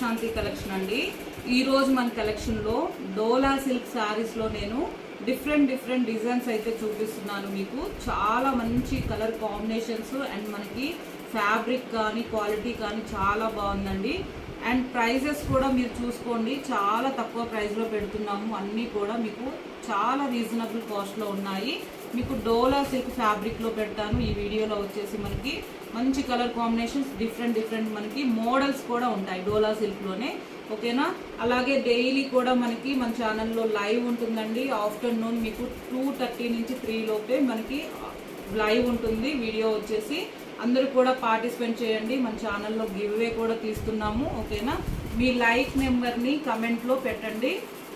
Prashanti collection అండి. ఈ రోజు మన కలెక్షన్ లో డోలా సిల్క్ సారీస్ లో నేను డిఫరెంట్ డిజైన్స్ అయితే చూపిస్తున్నాను. మీకు చాలా మంచి కలర్ కాంబినేషన్స్ అండ్ మనకి ఫ్యాబ్రిక్ కానీ క్వాలిటీ కానీ చాలా బాగుందండి. అండ్ ప్రైజెస్ కూడా మీరు చూసుకోండి, చాలా తక్కువ ప్రైస్లో పెడుతున్నాము. అన్నీ కూడా మీకు చాలా రీజనబుల్ కాస్ట్లో ఉన్నాయి. మీకు డోలా సిల్క్ ఫ్యాబ్రిక్లో పెడతాను. ఈ వీడియోలో వచ్చేసి మనకి మంచి కలర్ కాంబినేషన్స్ డిఫరెంట్ మనకి మోడల్స్ కూడా ఉంటాయి డోలా సిల్క్లోనే, ఓకేనా. అలాగే డైలీ కూడా మనకి మన ఛానల్లో లైవ్ ఉంటుందండి. ఆఫ్టర్నూన్ మీకు 2:30 నుంచి 3 లోపే మనకి లైవ్ ఉంటుంది. వీడియో వచ్చేసి అందరూ కూడా పార్టిసిపేట్ చేయండి. మన ఛానల్లో గివ్ అవే కూడా తీస్తున్నాము, ఓకేనా. మీ లైక్ నెంబర్ని కమెంట్లో పెట్టండి.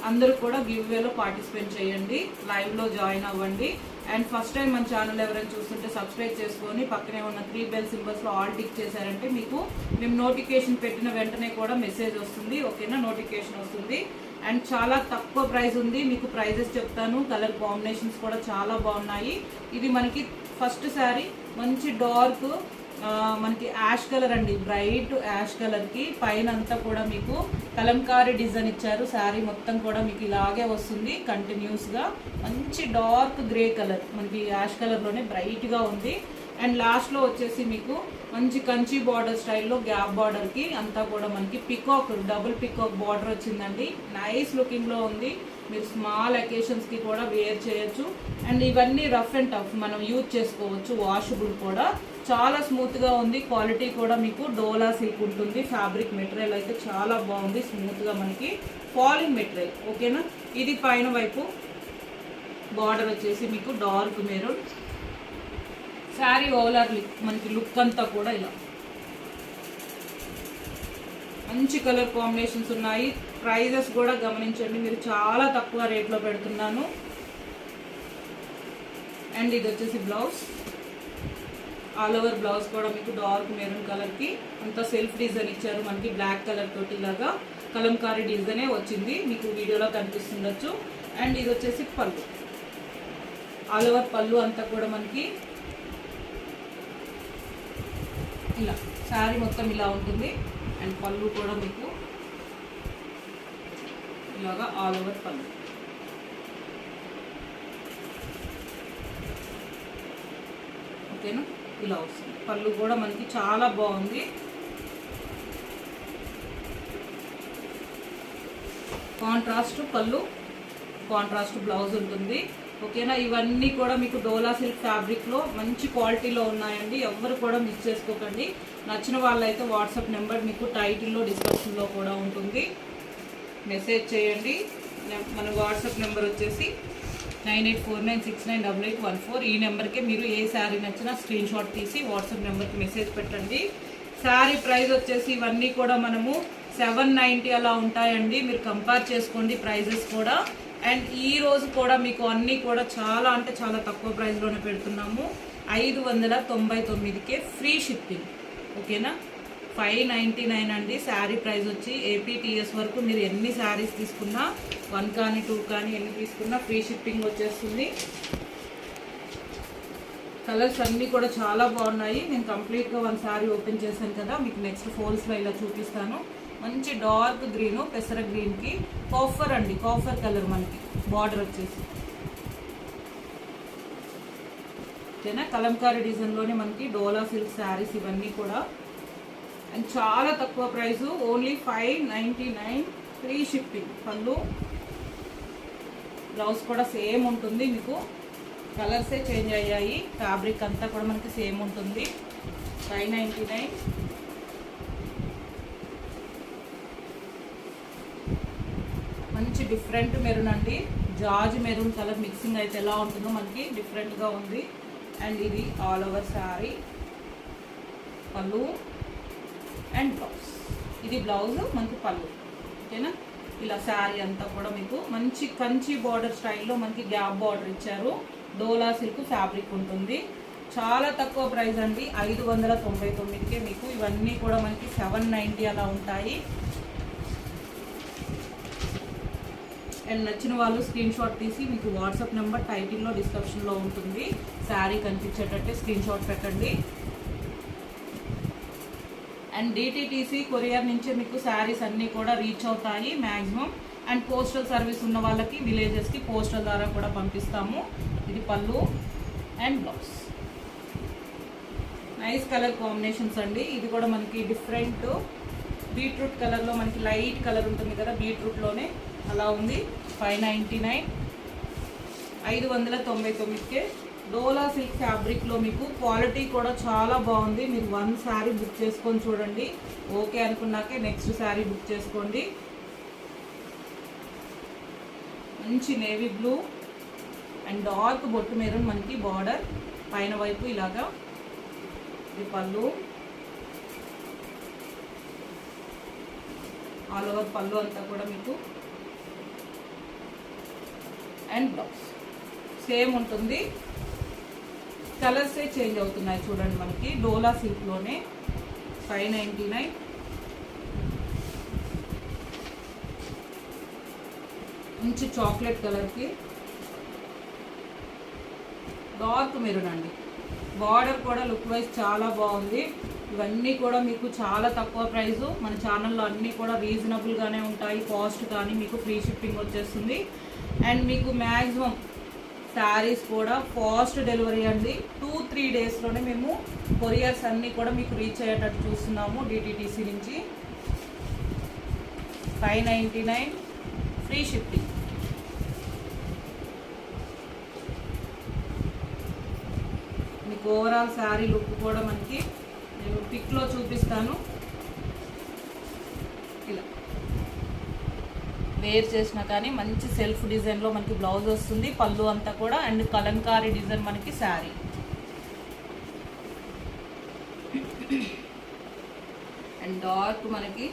అందరూ కూడా గివ్ అవేలో పార్టిసిపేట్ చేయండి, లైవ్లో జాయిన్ అవ్వండి. అండ్ ఫస్ట్ టైం మన ఛానల్ ఎవరైనా చూస్తుంటే సబ్స్క్రైబ్ చేసుకొని పక్కనే ఉన్న 3 బెల్ సింబల్స్లో ఆల్ టిక్ చేశారంటే మీకు మేము నోటిఫికేషన్ పెట్టిన వెంటనే కూడా మెసేజ్ వస్తుంది, ఓకేనా, నోటిఫికేషన్ వస్తుంది. అండ్ చాలా తక్కువ ప్రైస్ ఉంది. మీకు ప్రైజెస్ చెప్తాను. కలర్ కాంబినేషన్స్ కూడా చాలా బాగున్నాయి. ఇది మనకి ఫస్ట్ శారీ మంచి డార్క్ మనకి యాష్ కలర్ అండి, బ్రైట్ యాష్ కలర్కి పైన అంతా కూడా మీకు కలంకారీ డిజైన్ ఇచ్చారు. శారీ మొత్తం కూడా మీకు ఇలాగే వస్తుంది కంటిన్యూస్గా. మంచి డార్క్ గ్రే కలర్ మనకి యాష్ కలర్లోనే బ్రైట్గా ఉంది. అండ్ లాస్ట్లో వచ్చేసి మీకు మంచి కంచి బార్డర్ స్టైల్లో గ్యాప్ బార్డర్కి అంతా కూడా మనకి పికాక్ డబుల్ పికాక్ బార్డర్ వచ్చిందండి. నైస్ లుకింగ్లో ఉంది. మీరు స్మాల్ అకేషన్స్కి కూడా వేర్ చేయొచ్చు. అండ్ ఇవన్నీ రఫ్ అండ్ టఫ్ మనం యూజ్ చేసుకోవచ్చు, వాషబుల్ కూడా. చాలా స్మూత్గా ఉంది. క్వాలిటీ కూడా మీకు డోలా సిల్క్ ఉంటుంది. ఫ్యాబ్రిక్ మెటీరియల్ అయితే చాలా బాగుంది, స్మూత్గా మనకి ఫాలింగ్ మెటీరియల్, ఓకేనా. ఇది పైన వైపు బార్డర్ వచ్చేసి మీకు డార్క్ మెరూన్. శారీ ఓవరాల్ మనకి లుక్ అంతా కూడా ఇలా మంచి కలర్ కాంబినేషన్స్ ఉన్నాయి. ప్రైజెస్ కూడా గమనించండి, మీరు చాలా తక్కువ రేట్లో పెడుతున్నాను. అండ్ ఇది వచ్చేసి బ్లౌజ్, ఆల్ ఓవర్ బ్లౌజ్ కూడా మీకు డార్క్ మెరూన్ కలర్కి అంతా సెల్ఫ్ డిజైన్ ఇచ్చారు. మనకి బ్లాక్ కలర్ తోటి ఇలాగా కలంకారీ డిజైనే వచ్చింది, మీకు వీడియోలో కనిపిస్తుండొచ్చు. అండ్ ఇది వచ్చేసి పళ్ళు, ఆల్ ఓవర్ పళ్ళు అంతా కూడా మనకి ఇలా శారీ మొత్తం ఇలా ఉంటుంది. అండ్ పళ్ళు కూడా మీకు ఇలాగా ఆల్ ఓవర్ పళ్ళు, ఓకేనా. ఇలా వస్తుంది. పళ్ళు కూడా మనకి చాలా బాగుంది. కాంట్రాస్ట్ పళ్ళు, కాంట్రాస్ట్ బ్లౌజ్ ఉంటుంది, ఓకేనా. ఇవన్నీ కూడా మీకు డోలా సిల్క్ ఫ్యాబ్రిక్లో మంచి క్వాలిటీలో ఉన్నాయండి. ఎవరు కూడా మిస్ చేసుకోకండి. నచ్చిన వాళ్ళైతే వాట్సాప్ నెంబర్ మీకు టైటిల్లో డిస్క్రిప్షన్లో కూడా ఉంటుంది, మెసేజ్ చేయండి. మన వాట్సాప్ నెంబర్ వచ్చేసి 9849698814. ఈ నెంబర్కే మీరు ఏ శారీ నచ్చినా స్క్రీన్ షాట్ తీసి వాట్సాప్ నెంబర్కి మెసేజ్ పెట్టండి. శారీ ప్రైస్ వచ్చేసి ఇవన్నీ కూడా మనము 790 అలా ఉంటాయండి. మీరు కంపేర్ చేసుకోండి ప్రైజెస్ కూడా. అండ్ ఈ రోజు కూడా మీకు అన్నీ కూడా చాలా అంటే చాలా తక్కువ ప్రైస్లోనే పెడుతున్నాము. 599కే ఫ్రీ షిప్పింగ్, ఓకేనా. 599 అండి శారీ ప్రైస్ వచ్చి. ఏపీటీఎస్ వరకు మీరు ఎన్ని శారీస్ తీసుకున్నా 1 కానీ 2 కానీ ఎన్ని తీసుకున్నా ఫ్రీ షిప్పింగ్ వచ్చేస్తుంది. కలర్స్ అన్నీ కూడా చాలా బాగున్నాయి. నేను కంప్లీట్గా 1 శారీ ఓపెన్ చేశాను కదా, మీకు నెక్స్ట్ ఫోల్స్లో ఇలా చూపిస్తాను. మంచి డార్క్ గ్రీను పెసర గ్రీన్కి కాఫర్ అండి, కాఫర్ కలర్ మనకి బార్డర్ వచ్చేసి, ఓకేనా. కలంకారీ డిజైన్లోనే మనకి డోలా సిల్క్ శారీస్ ఇవన్నీ కూడా. అండ్ చాలా తక్కువ ప్రైసు, ఓన్లీ 599 ఫ్రీ షిప్పింగ్. పళ్ళు బ్లౌజ్ కూడా సేమ్ ఉంటుంది. మీకు కలర్సే చేంజ్ అయ్యాయి, ఫ్యాబ్రిక్ అంతా కూడా మనకి సేమ్ ఉంటుంది. 599. మంచి డిఫరెంట్ మెరూన్ అండి, జార్జ్ మెరూన్ కలర్ మిక్సింగ్ అయితే ఎలా ఉంటుందో మనకి డిఫరెంట్గా ఉంది. అండ్ ఇది ఆల్ ఓవర్ శారీ, పళ్ళు అండ్ బ్లౌజ్. ఇది బ్లౌజ్ మనకి పళ్ళు, ఓకేనా. ఇలా శారీ అంతా కూడా మీకు మంచి కంచి బార్డర్ స్టైల్లో మనకి గ్యాప్ బార్డర్ ఇచ్చారు. డోలా సిల్క్ ఫ్యాబ్రిక్ ఉంటుంది. చాలా తక్కువ ప్రైస్ అండి, 599కే మీకు ఇవన్నీ కూడా మనకి 790 అలా ఉంటాయి. అండ్ నచ్చిన వాళ్ళు స్క్రీన్ షాట్ తీసి మీకు వాట్సాప్ నెంబర్ టైటిల్లో డిస్క్రిప్షన్లో ఉంటుంది. శారీ కనిపించేటట్టే స్క్రీన్ షాట్ పెట్టండి. అండ్ డిటిటిసి కొరియర్ నుంచే మీకు శారీస్ అన్నీ కూడా రీచ్ అవుతాయి మ్యాక్సిమం. అండ్ పోస్టల్ సర్వీస్ ఉన్న వాళ్ళకి విలేజెస్కి పోస్టల్ ద్వారా కూడా పంపిస్తాము. ఇది పళ్ళు and blouse. Nice colour combinations అండి. ఇది కూడా మనకి డిఫరెంట్ బీట్రూట్ కలర్లో, మనకి లైట్ కలర్ ఉంటుంది కదా బీట్రూట్లోనే, అలా ఉంది. 599, 599కే. డోలా సిల్క్ ఫ్యాబ్రిక్లో మీకు క్వాలిటీ కూడా చాలా బాగుంది. మీరు 1 శారీ బుక్ చేసుకొని చూడండి, ఓకే అనుకున్నాకే నెక్స్ట్ శారీ బుక్ చేసుకోండి. మంచి నేవీ బ్లూ అండ్ డార్క్ బొట్టు మెరూన్ మనకి బార్డర్ పైన వైపు ఇలాగా. ఇది పళ్ళు, ఆల్ ఓవర్ పళ్ళు అంతా కూడా మీకు. అండ్ బ్లౌజ్ సేమ్ ఉంటుంది, కలర్సే చేంజ్ అవుతున్నాయి చూడండి. మనకి డోలా సిల్క్లోనే 599. మంచి చాక్లెట్ కలర్కి డార్క్ మెరూన్ అండి. బార్డర్ కూడా లుక్ వైజ్ చాలా బాగుంది. ఇవన్నీ కూడా మీకు చాలా తక్కువ ప్రైజు. మన ఛానల్లో అన్నీ కూడా రీజనబుల్గానే ఉంటాయి. కాస్ట్ కానీ మీకు ఫ్రీ షిప్పింగ్ వచ్చేస్తుంది. అండ్ మీకు మ్యాక్సిమం శారీస్ కూడా ఫాస్ట్ డెలివరీ అండి. 2-3 డేస్లోనే మేము కొరియర్స్ అన్నీ కూడా మీకు రీచ్ అయ్యేటట్టు చూస్తున్నాము డిటిటిసి నుంచి. 599 ఫ్రీ షిప్పింగ్. మీకు ఓవరాల్ శారీ లుక్ కూడా మనకి నేను పిక్లో చూపిస్తాను. ఇలా వేర్ చేసినా కానీ మంచి సెల్ఫ్ డిజైన్లో మనకి బ్లౌజ్ వస్తుంది, పళ్ళు అంతా కూడా. అండ్ కలంకారీ డిజైన్ మనకి శారీ. అండ్ డార్క్ మనకి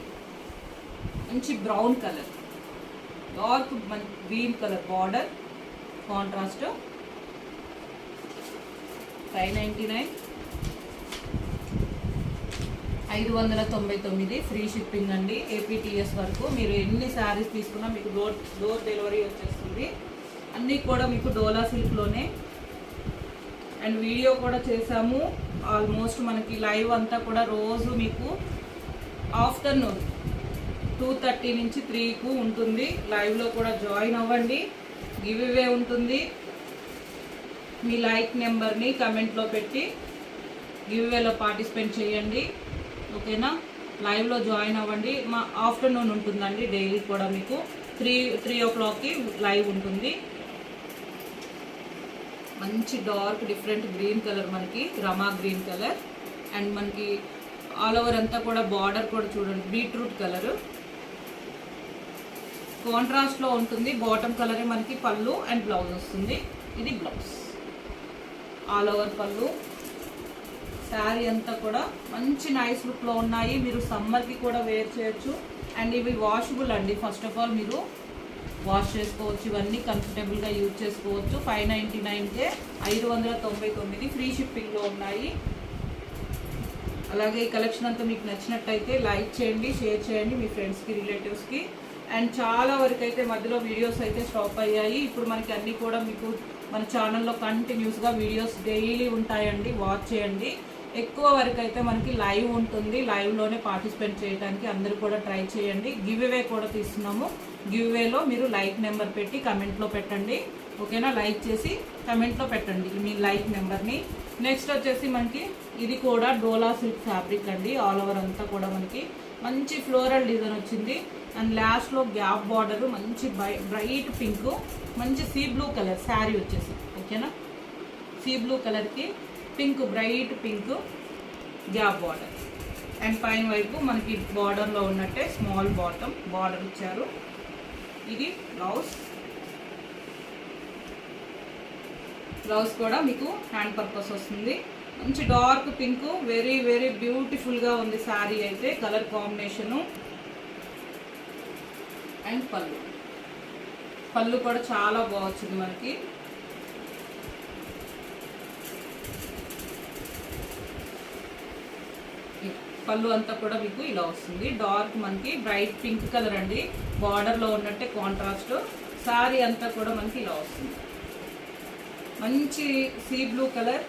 మంచి brown colour, dark green colour border contrast. 599, 599 free shipping అండి. ఏపీటీఎస్ వరకు మీరు ఎన్ని శారీస్ తీసుకున్నా మీకు డోర్ డెలివరీ వచ్చేస్తుంది. అన్నీ కూడా మీకు డోలా సిల్క్లోనే. అండ్ వీడియో కూడా చేసాము ఆల్మోస్ట్. మనకి లైవ్ అంతా కూడా రోజు మీకు ఆఫ్టర్నూన్ 2:30 నుంచి 3కు ఉంటుంది. లైవ్లో కూడా జాయిన్ అవ్వండి. గివ్ అవే ఉంటుంది. మీ లైక్ నెంబర్ని కమెంట్లో పెట్టి గివ్ అవేలో పార్టిసిపేట్ చేయండి, ఓకేనా. లైవ్లో జాయిన్ అవ్వండి. మా ఆఫ్టర్నూన్ ఉంటుందండి డైలీ కూడా మీకు 3 o'clockకి లైవ్ ఉంటుంది. మంచి డార్క్ డిఫరెంట్ గ్రీన్ కలర్ మనకి, రమా గ్రీన్ కలర్. అండ్ మనకి ఆల్ ఓవర్ అంతా కూడా బార్డర్ కూడా చూడండి బీట్రూట్ కలర్ కాంట్రాస్ట్లో ఉంటుంది. బాటమ్ కలరే మనకి పళ్ళు అండ్ బ్లౌజ్ వస్తుంది. ఇది బ్లౌజ్, ఆల్ ఓవర్ పళ్ళు. శారీ అంతా కూడా మంచి నైస్ లుక్లో ఉన్నాయి. మీరు సమ్మర్కి కూడా వేర్ చేయొచ్చు. అండ్ ఇవి వాషబుల్ అండి. ఫస్ట్ ఆఫ్ ఆల్ మీరు వాష్ చేసుకోవచ్చు, ఇవన్నీ కంఫర్టబుల్గా యూజ్ చేసుకోవచ్చు. 599కే 599 ఫ్రీ షిప్పింగ్లో ఉన్నాయి. అలాగే ఈ కలెక్షన్ అంతా మీకు నచ్చినట్టయితే లైక్ చేయండి, షేర్ చేయండి మీ ఫ్రెండ్స్కి, రిలేటివ్స్కి. అండ్ చాలా వరకు అయితే మధ్యలో వీడియోస్ అయితే స్టాప్ అయ్యాయి. ఇప్పుడు మనకి అన్నీ కూడా మీకు మన ఛానల్లో కంటిన్యూస్గా వీడియోస్ డైలీ ఉంటాయండి, వాచ్ చేయండి. ఎక్కువ వరకు అయితే మనకి లైవ్ ఉంటుంది. లైవ్లోనే పార్టిసిపేట్ చేయడానికి అందరూ కూడా ట్రై చేయండి. గివ్ అవే కూడా తీస్తున్నాము. గివ్ అవేలో మీరు లైక్ నెంబర్ పెట్టి కమెంట్లో పెట్టండి, ఓకేనా. లైక్ చేసి కమెంట్లో పెట్టండి మీ లైక్ నెంబర్ని. నెక్స్ట్ వచ్చేసి మనకి ఇది కూడా డోలా సిల్క్ ఫ్యాబ్రిక్ అండి. ఆల్ ఓవర్ అంతా కూడా మనకి మంచి ఫ్లోరల్ డిజైన్ వచ్చింది. అండ్ లాస్ట్లో గ్యాప్ బార్డర్ మంచి బ్రైట్ పింక్, మంచి సీ బ్లూ కలర్ శారీ వచ్చేసి, ఓకేనా. సీ బ్లూ కలర్కి pink, bright pink gap border. And పైన వైపు మనకి బార్డర్లో ఉన్నట్టే స్మాల్ బాటమ్ బార్డర్ ఇచ్చారు. ఇది బ్లౌజ్. బ్లౌజ్ కూడా మీకు హ్యాండ్ పర్పస్ వస్తుంది. మంచి డార్క్ పింక్, వెరీ వెరీ బ్యూటిఫుల్గా ఉంది శారీ అయితే, కలర్ కాంబినేషను. అండ్ పళ్ళు కూడా చాలా బాగుంది మనకి. పళ్ళు అంతా కూడా మీకు ఇలా వస్తుంది. డార్క్ మనకి బ్రైట్ పింక్ కలర్ అండి, బార్డర్లో ఉన్నట్టే కాంట్రాస్ట్. శారీ అంతా కూడా మనకి ఇలా వస్తుంది. మంచి సీ బ్లూ కలర్,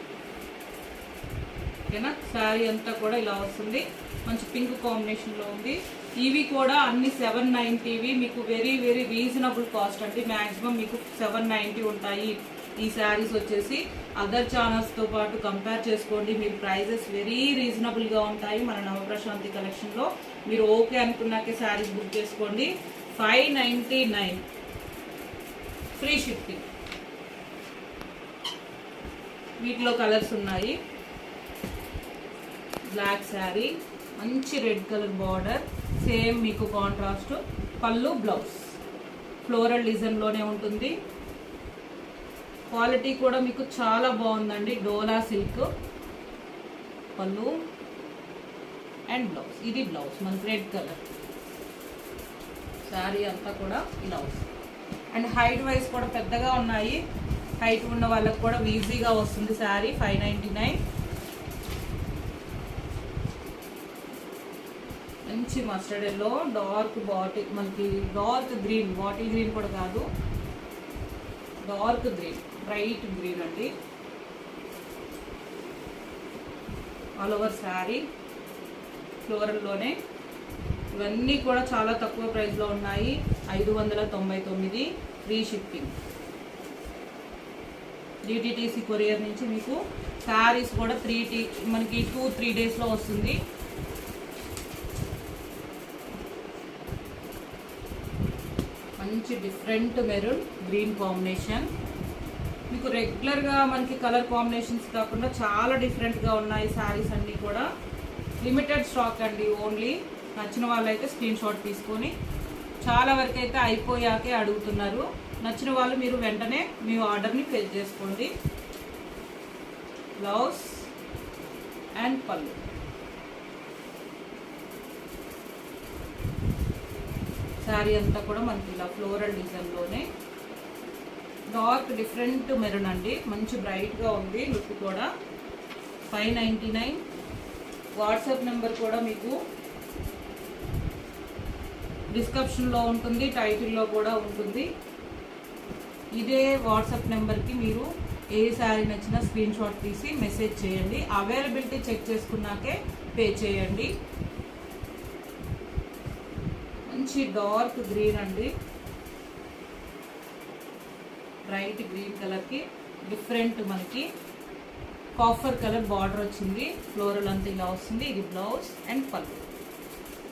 ఓకేనా. శారీ అంతా కూడా ఇలా వస్తుంది, మంచి పింక్ కాంబినేషన్లో ఉంది. ఇవి కూడా అన్ని 790 మీకు వెరీ వెరీ రీజనబుల్ కాస్ట్ అండి. మ్యాక్సిమం మీకు 790 ఉంటాయి ఈ శారీస్ వచ్చేసి. అదర్ ఛానల్స్తో పాటు కంపేర్ చేసుకోండి, మీరు ప్రైజెస్ వెరీ రీజనబుల్గా ఉంటాయి మన నవప్రశాంతి కలెక్షన్లో. మీరు ఓకే అనుకున్నాకే శారీస్ బుక్ చేసుకోండి. 599 ఫ్రీ షిప్పింగ్. వీటిలో కలర్స్ ఉన్నాయి. బ్లాక్ శారీ, మంచి రెడ్ కలర్ బార్డర్, సేమ్ మీకు కాంట్రాస్ట్ పళ్ళు, బ్లౌజ్ ఫ్లోరల్ డిజైన్లోనే ఉంటుంది. క్వాలిటీ కూడా మీకు చాలా బాగుందండి. డోలా సిల్క్ పళ్ళు అండ్ బ్లౌజ్. ఇది బ్లౌజ్ మనకి రెడ్ కలర్. శారీ అంతా కూడా ఇలా వస్తుంది. అండ్ హైట్ వైజ్ కూడా పెద్దగా ఉన్నాయి. హైట్ ఉన్న వాళ్ళకి కూడా ఈజీగా వస్తుంది శారీ. 599. మంచి మస్టర్డ్ ఎల్లో, డార్క్ బాటిల్, మనకి డార్క్ గ్రీన్, బాటిల్ గ్రీన్ కూడా కాదు, డార్క్ గ్రీన్, బ్రైట్ గ్రీన్ అండి. ఆల్ ఓవర్ శారీ ఫ్లోరల్లోనే. ఇవన్నీ కూడా చాలా తక్కువ ప్రైస్లో ఉన్నాయి. 599 ఫ్రీ షిప్పింగ్. డిటిటిసి కొరియర్ నుంచి మీకు శారీస్ కూడా మనకి 2-3 డేస్లో వస్తుంది. మంచి డిఫరెంట్ మెరూన్ గ్రీన్ కాంబినేషన్. మీకు రెగ్యులర్గా మనకి కలర్ కాంబినేషన్స్ కాకుండా చాలా డిఫరెంట్గా ఉన్నాయి శారీస్ అన్నీ కూడా. లిమిటెడ్ స్టాక్ అండి ఓన్లీ. నచ్చిన వాళ్ళైతే స్క్రీన్ షాట్ తీసుకొని, చాలా వరకు అయితే అయిపోయాకే అడుగుతున్నారు. నచ్చిన వాళ్ళు మీరు వెంటనే మీ ఆర్డర్ని ప్లేస్ చేసుకోండి. బ్లౌజ్ అండ్ పళ్ళు. శారీ అంతా కూడా మనకి ఇలా ఫ్లోరల్ డిజైన్లోనే. డార్క్ డిఫరెంట్ మెరూన్ అండి, మంచి బ్రైట్గా ఉంది లుక్ కూడా. 599. వాట్సాప్ నెంబర్ కూడా మీకు డిస్క్రిప్షన్లో ఉంటుంది, టైటిల్లో కూడా ఉంటుంది. ఇదే వాట్సాప్ నెంబర్కి మీరు ఏ శారీ నచ్చినా స్క్రీన్ షాట్ తీసి మెసేజ్ చేయండి. అవైలబిలిటీ చెక్ చేసుకున్నాకే పే చేయండి. మంచి డార్క్ గ్రీన్ అండి, బ్రైట్ గ్రీన్ కలర్కి డిఫరెంట్ మనకి కాఫర్ కలర్ బార్డర్ వచ్చింది. ఫ్లోరల్ అంతా ఇలా వస్తుంది. ఇది బ్లౌజ్ అండ్ పళ్ళు.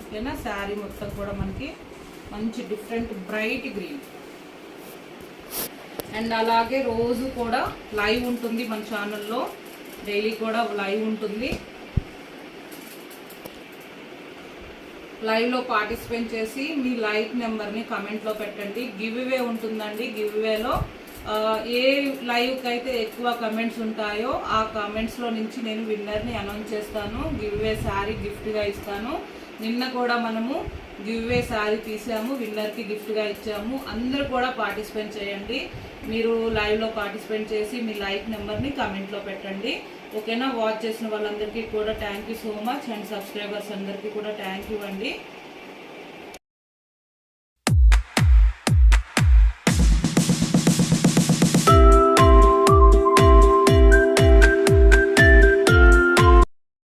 ఓకేనా. శారీ మొత్తం కూడా మనకి మంచి డిఫరెంట్ బ్రైట్ గ్రీన్. అండ్ అలాగే రోజు కూడా లైవ్ ఉంటుంది మన ఛానల్లో, డైలీ కూడా లైవ్ ఉంటుంది. లైవ్లో పార్టిసిపేట్ చేసి మీ లైక్ నెంబర్ని కమెంట్లో పెట్టండి. గివ్ అవే ఉంటుందండి. గివ్ అవేలో ఏ లైవ్కి అయితే ఎక్కువ కమెంట్స్ ఉంటాయో ఆ కమెంట్స్లో నుంచి నేను విన్నర్ని అనౌన్స్ చేస్తాను. గివ్ అవే శారీ గిఫ్ట్గా ఇస్తాను. నిన్న కూడా మనము గివ్ అవే శారీ తీసాము, విన్నర్కి గిఫ్ట్గా ఇచ్చాము. అందరూ కూడా పార్టిసిపేట్ చేయండి. మీరు లైవ్లో పార్టిసిపేట్ చేసి మీ లైక్ నెంబర్ని కమెంట్లో పెట్టండి. ఓకేనా. వాచ్ చేసిన వాళ్ళందరికీ కూడా thank you so much. And subscribers అందరికీ కూడా థ్యాంక్ యూ అండి.